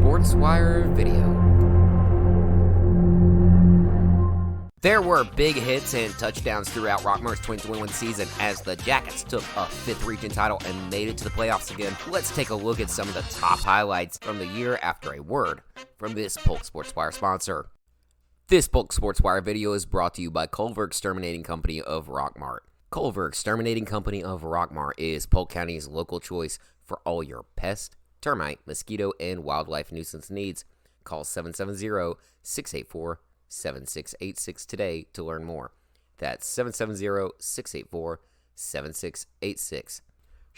Sports Wire video. There were big hits and touchdowns throughout Rockmart's 2021 season as the Jackets took a 5th region title and made it to the playoffs again. Let's take a look at some of the top highlights from the year after a word from this Polk Sports Wire sponsor. This Polk Sports Wire video is brought to you by Culver Exterminating Company of Rockmart. Culver Exterminating Company of Rockmart is Polk County's local choice for all your pest, termite, mosquito, and wildlife nuisance needs. Call 770-684-7686 today to learn more. That's 770-684-7686.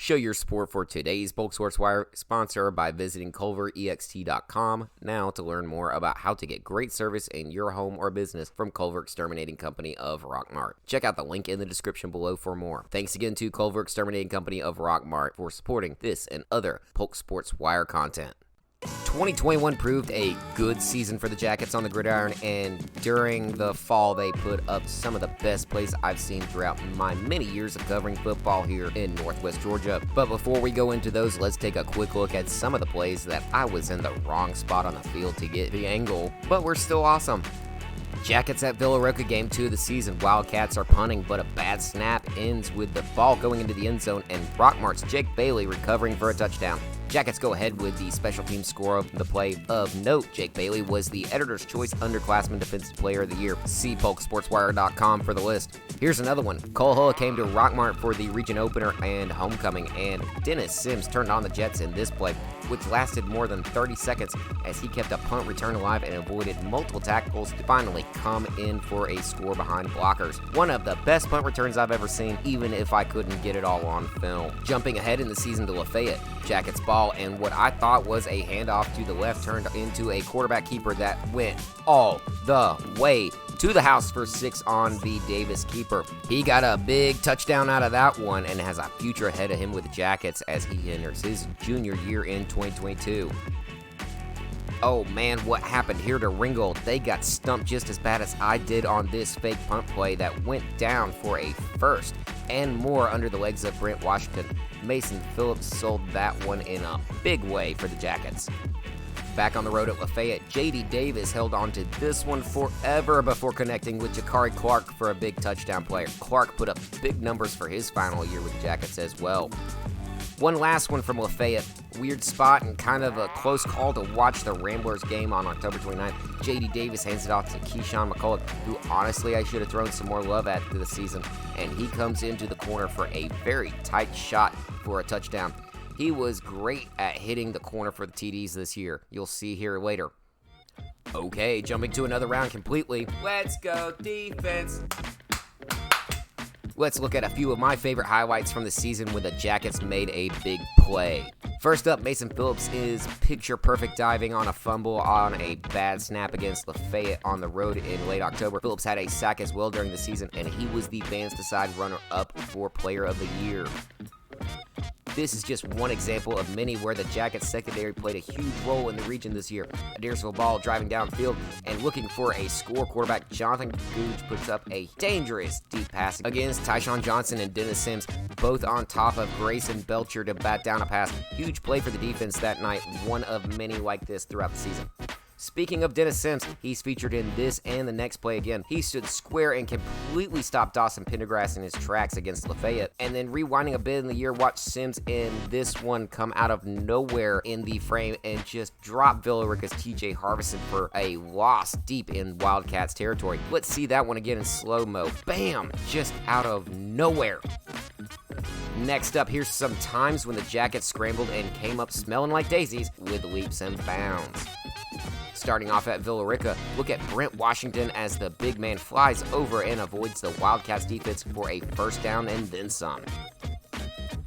Show your support for today's Polk Sports Wire sponsor by visiting culverext.com now to learn more about how to get great service in your home or business from Culver Exterminating Company of Rockmart. Check out the link in the description below for more. Thanks again to Culver Exterminating Company of Rockmart for supporting this and other Polk Sports Wire content. 2021 proved a good season for the Jackets on the gridiron, and during the fall they put up some of the best plays I've seen throughout my many years of covering football here in Northwest Georgia. But before we go into those, let's take a quick look at some of the plays that I was in the wrong spot on the field to get the angle, but we're still awesome. Jackets at Villa Roca, game 2 of the season. Wildcats are punting, but a bad snap ends with the ball going into the end zone and Rockmart's Jake Bailey recovering for a touchdown. Jackets go ahead with the special team score of the play. Of note, Jake Bailey was the Editor's Choice Underclassman Defensive Player of the Year. See PolkSportsWire.com for the list. Here's another one. Cole Hull came to Rockmart for the region opener and homecoming, and Dennis Sims turned on the Jets in this play, which lasted more than 30 seconds as he kept a punt return alive and avoided multiple tackles to finally come in for a score behind blockers. One of the best punt returns I've ever seen, even if I couldn't get it all on film. Jumping ahead in the season to Lafayette, Jackets ball, and what I thought was a handoff to the left turned into a quarterback keeper that went all the way to the house for 6 on the Davis keeper. He got a big touchdown out of that one and has a future ahead of him with the Jackets as he enters his junior year in 2022. Oh man, what happened here to Ringgold? They got stumped just as bad as I did on this fake punt play that went down for a first and more under the legs of Brent Washington. Mason Phillips sold that one in a big way for the Jackets. Back on the road at Lafayette, J.D. Davis held on to this one forever before connecting with Jakari Clark for a big touchdown play. Clark put up big numbers for his final year with the Jackets as well. One last one from Lafayette. Weird spot and kind of a close call to watch the Ramblers game on October 29th. J.D. Davis hands it off to Keyshawn McCullough, who honestly I should have thrown some more love at this season, and he comes into the corner for a very tight shot for a touchdown. He was great at hitting the corner for the TDs this year. You'll see here later. Okay, jumping to another round completely. Let's go defense. Let's look at a few of my favorite highlights from the season when the Jackets made a big play. First up, Mason Phillips is picture-perfect diving on a fumble on a bad snap against Lafayette on the road in late October. Phillips had a sack as well during the season, and he was the fans' decide runner-up for Player of the Year. This is just one example of many where the Jackets secondary played a huge role in the region this year. A Deersville ball driving downfield and looking for a score. Quarterback Jonathan Googe puts up a dangerous deep pass against Tyshawn Johnson and Dennis Sims, both on top of Grayson Belcher to bat down a pass. Huge play for the defense that night, one of many like this throughout the season. Speaking of Dennis Sims, he's featured in this and the next play again. He stood square and completely stopped Dawson Pendergrass in his tracks against Lafayette. And then rewinding a bit in the year, watch Sims in this one come out of nowhere in the frame and just drop Villa Roca's TJ Harvison for a loss deep in Wildcats territory. Let's see that one again in slow-mo. Bam! Just out of nowhere. Next up, here's some times when the Jackets scrambled and came up smelling like daisies with leaps and bounds. Starting off at Villa Roca, look at Brent Washington as the big man flies over and avoids the Wildcats defense for a first down and then some.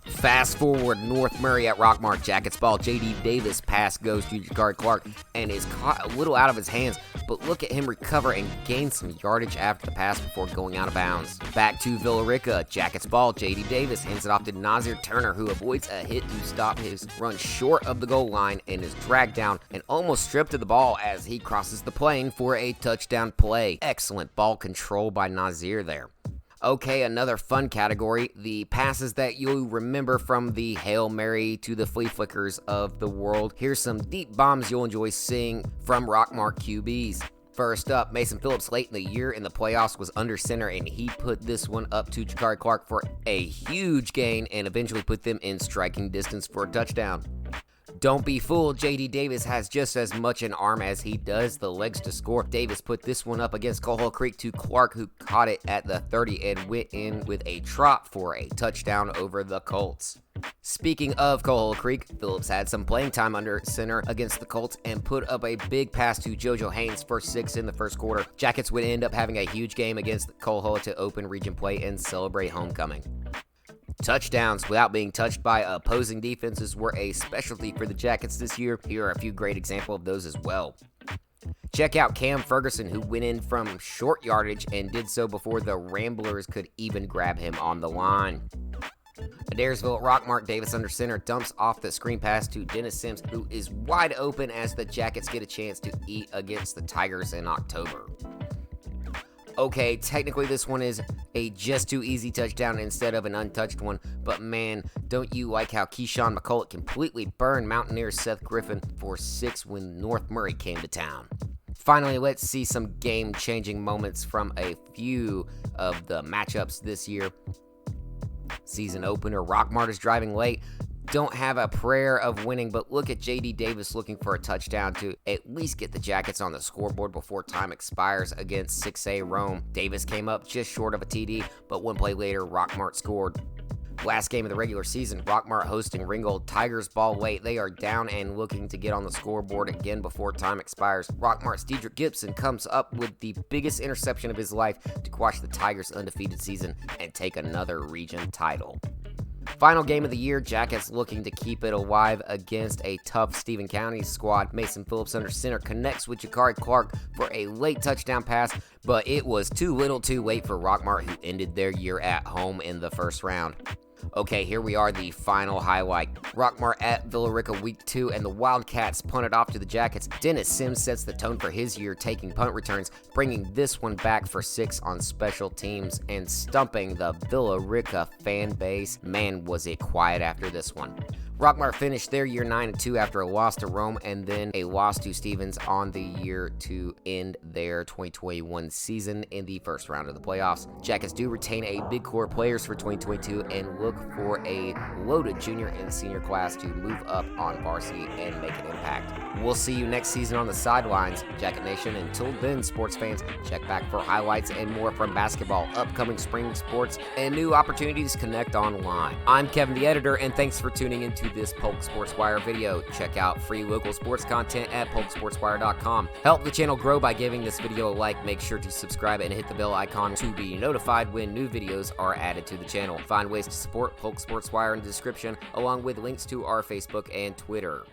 Fast forward, North Murray at Rockmart. Jackets ball. J.D. Davis pass goes to Jakari Clark and is caught a little out of his hands, but look at him recover and gain some yardage after the pass before going out of bounds. Back to Villa Roca. Jackets ball. J.D. Davis hands it off to Nazir Turner, who avoids a hit to stop his run short of the goal line and is dragged down and almost stripped of the ball as he crosses the plane for a touchdown play. Excellent ball control by Nazir there. Okay, another fun category, the passes that you'll remember from the Hail Mary to the flea flickers of the world. Here's some deep bombs you'll enjoy seeing from Rockmart QBs. First up, Mason Phillips late in the year in the playoffs was under center, and he put this one up to Jakari Clark for a huge gain and eventually put them in striking distance for a touchdown. Don't be fooled, J.D. Davis has just as much an arm as he does the legs to score. Davis put this one up against Coal Creek to Clark, who caught it at the 30 and went in with a trot for a touchdown over the Colts. Speaking of Coal Creek, Phillips had some playing time under center against the Colts and put up a big pass to JoJo Haynes for 6 in the first quarter. Jackets would end up having a huge game against Coal to open region play and celebrate homecoming. Touchdowns without being touched by opposing defenses were a specialty for the Jackets this year. Here are a few great examples of those as well. Check out Cam Ferguson, who went in from short yardage and did so before the Ramblers could even grab him on the line. Adairsville at Rockmart, Davis under center dumps off the screen pass to Dennis Sims, who is wide open as the Jackets get a chance to eat against the Tigers in October. Okay, technically this one is a just too easy touchdown instead of an untouched one, but man, don't you like how Keyshawn McCullough completely burned Mountaineer Seth Griffin for 6 when North Murray came to town. Finally, let's see some game-changing moments from a few of the matchups this year. Season opener, Rockmart is driving late. Don't have a prayer of winning, but look at J.D. Davis looking for a touchdown to at least get the Jackets on the scoreboard before time expires against 6A Rome. Davis came up just short of a TD, but one play later, Rockmart scored. Last game of the regular season, Rockmart hosting Ringgold. Tigers ball late. They are down and looking to get on the scoreboard again before time expires. Rockmart's Dedrick Gibson comes up with the biggest interception of his life to quash the Tigers' undefeated season and take another region title. Final game of the year, Jackets looking to keep it alive against a tough Stephen County squad. Mason Phillips under center connects with Jakari Clark for a late touchdown pass, but it was too little too late for Rockmart, who ended their year at home in the first round. Okay, here we are, the final highlight. Rockmart at Villa Rica week 2, and the Wildcats punted off to the Jackets. Dennis Sims sets the tone for his year, taking punt returns, bringing this one back for 6 on special teams, and stumping the Villa Rica fan base. Man, was it quiet after this one. Rockmart finished their year 9-2 after a loss to Rome and then a loss to Stevens on the year to end their 2021 season in the first round of the playoffs. Jackets do retain a big core of players for 2022 and look for a loaded junior and senior class to move up on varsity and make an impact. We'll see you next season on the sidelines, Jacket Nation. Until then, sports fans, check back for highlights and more from basketball, upcoming spring sports, and new opportunities. Connect online. I'm Kevin, the editor, and thanks for tuning into this Polk Sports Wire video. Check out free local sports content at polksportswire.com. Help the channel grow by giving this video a like. Make sure to subscribe and hit the bell icon to be notified when new videos are added to the channel. Find ways to support Polk Sports Wire in the description, along with links to our Facebook and Twitter.